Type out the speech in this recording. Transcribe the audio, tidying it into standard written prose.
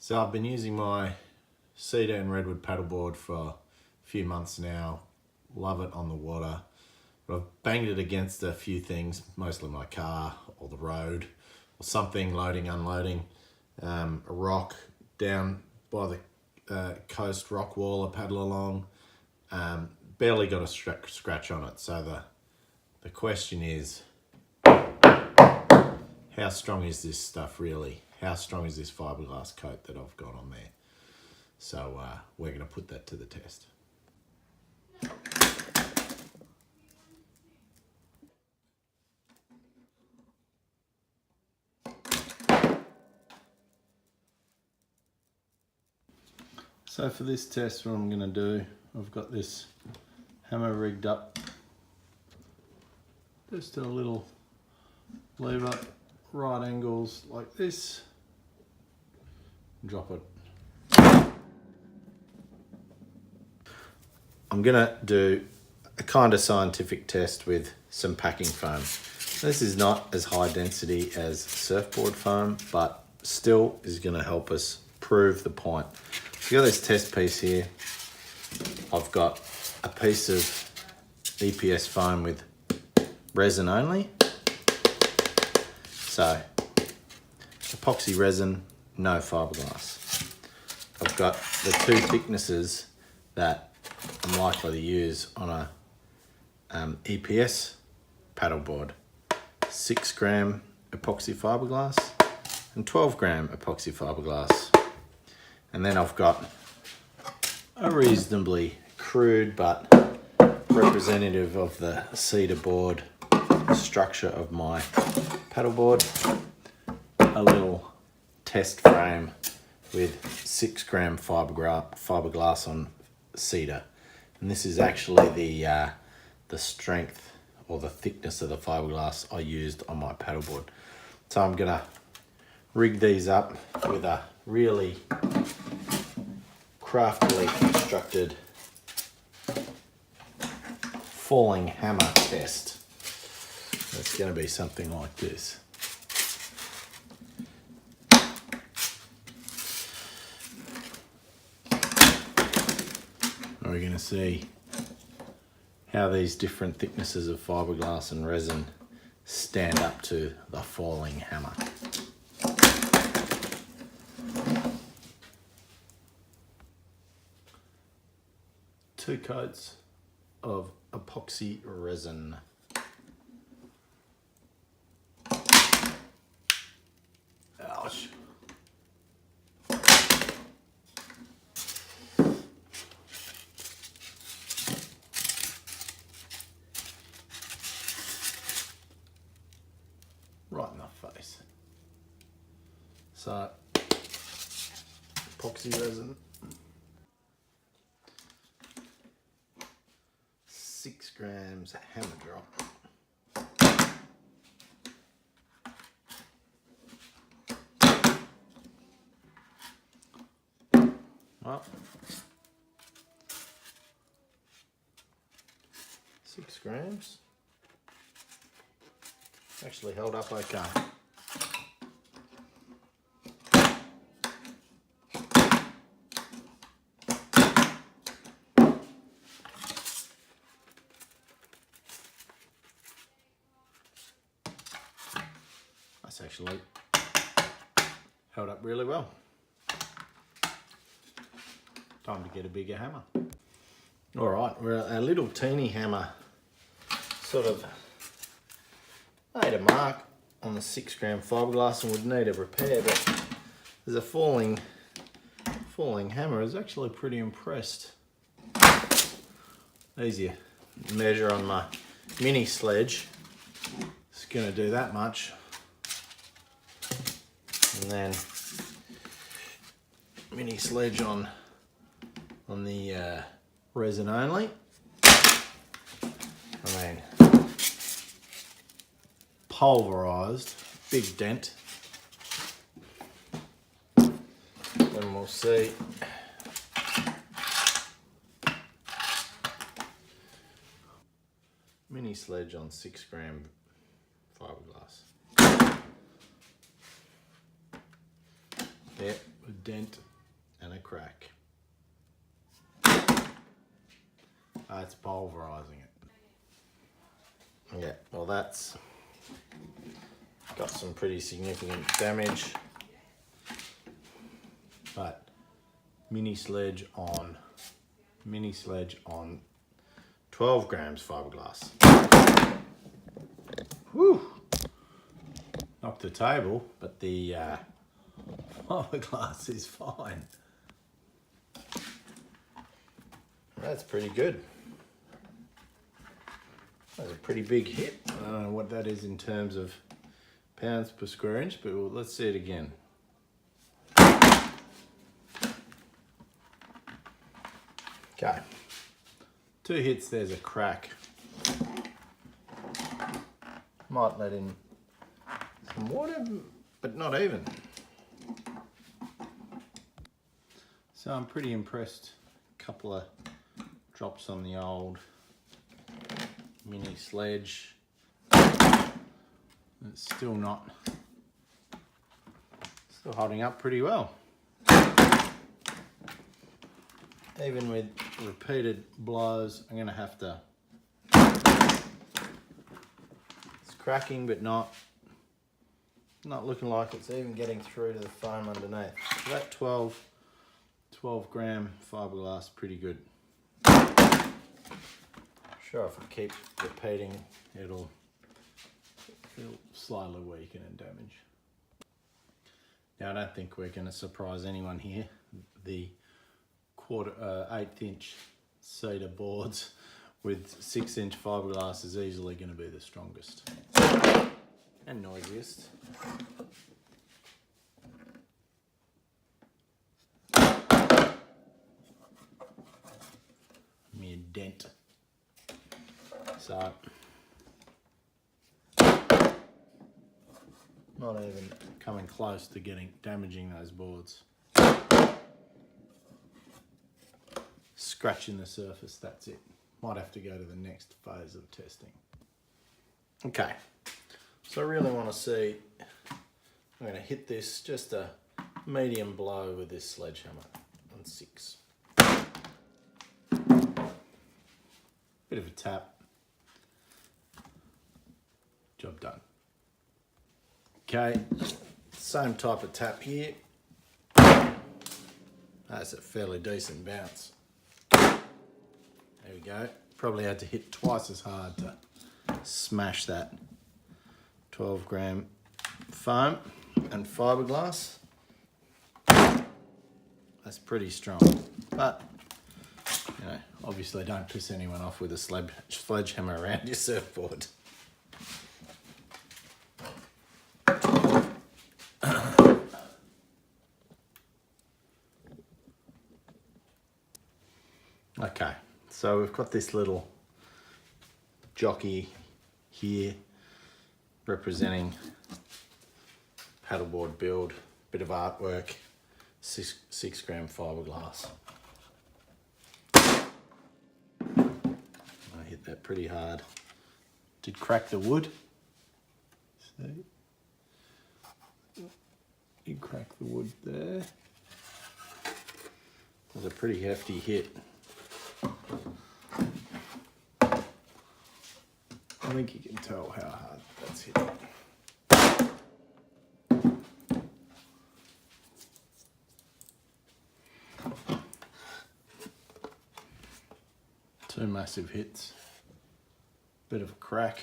So I've been using my cedar and redwood paddleboard for a few months now. Love it on the water. But I've banged it against a few things, mostly my car or the road or something, loading, unloading. A rock down by the coast rock wall I paddle along. Barely got a scratch on it. So the question is, how strong is this stuff really? How strong is this fiberglass coat that I've got on there? So we're going to put that to the test. So for this test, what I'm going to do, I've got this hammer rigged up. Just a little lever, right angles like this. Drop it. I'm going to do a kind of scientific test with some packing foam. This is not as high density as surfboard foam, but still is going to help us prove the point. So I've got this test piece here. I've got a piece of EPS foam with resin only. So epoxy resin, no fiberglass. I've got the two thicknesses that I'm likely to use on a EPS paddleboard. 6 gram epoxy fiberglass and 12 gram epoxy fiberglass. And then I've got a reasonably crude but representative of the cedar board structure of my paddleboard, a little test frame with 6 gram fiberglass on cedar. And this is actually the strength or the thickness of the fiberglass I used on my paddleboard. So I'm gonna rig these up with a really craftily constructed falling hammer test. It's going to be something like this. We're going to see how these different thicknesses of fiberglass and resin stand up to the falling hammer. Two coats of epoxy resin. Ouch. Right in the face. So, epoxy resin. 6 grams hammer drop. Well, 6 grams. Actually held up okay. That's actually held up really well. Time to get a bigger hammer. All right, we're a little teeny hammer sort of made a mark on the 6 gram fiberglass and would need a repair, but there's a falling hammer. I was actually pretty impressed. Easier measure on my mini sledge. It's going to do that much. And then mini sledge on the resin only. I mean, pulverized, big dent. Then we'll see mini sledge on 6 gram fiberglass. Yeah, a dent and a crack. It's pulverizing it. Yeah, well that's got some pretty significant damage, but mini sledge on 12 grams fiberglass. Whew! Knocked the table, but the fiberglass is fine. That's pretty good. That's a pretty big hit. I don't know what that is in terms of pounds per square inch, but let's see it again. Okay. 2 hits, there's a crack. Might let in some water, but not even. So I'm pretty impressed. A couple of drops on the old mini sledge. It's still holding up pretty well. Even with repeated blows, I'm gonna have to, it's cracking but not looking like it's even getting through to the foam underneath. So that 12 gram fiberglass, pretty good. Sure, if I keep repeating, it'll slightly weaken and damage. Now I don't think we're going to surprise anyone here. The 1/4 inch cedar boards with 6-inch fiberglass is easily going to be the strongest and noisiest. Mere dent. So not even coming close to damaging those boards. Scratching the surface, that's it. Might have to go to the next phase of testing. Okay, so I really want to see, I'm going to hit this, just a medium blow with this sledgehammer on 6. Bit of a tap. Job done. Okay, same type of tap here. That's a fairly decent bounce. There we go. Probably had to hit twice as hard to smash that 12 gram foam and fiberglass. That's pretty strong, but you know, obviously don't piss anyone off with a sledgehammer around your surfboard. Okay, so we've got this little jockey here representing paddleboard build, bit of artwork, 6 gram fiberglass. I hit that pretty hard. Did crack the wood. See? You crack the wood there. That was a pretty hefty hit. I think you can tell how hard that's hit. Two massive hits. Bit of a crack.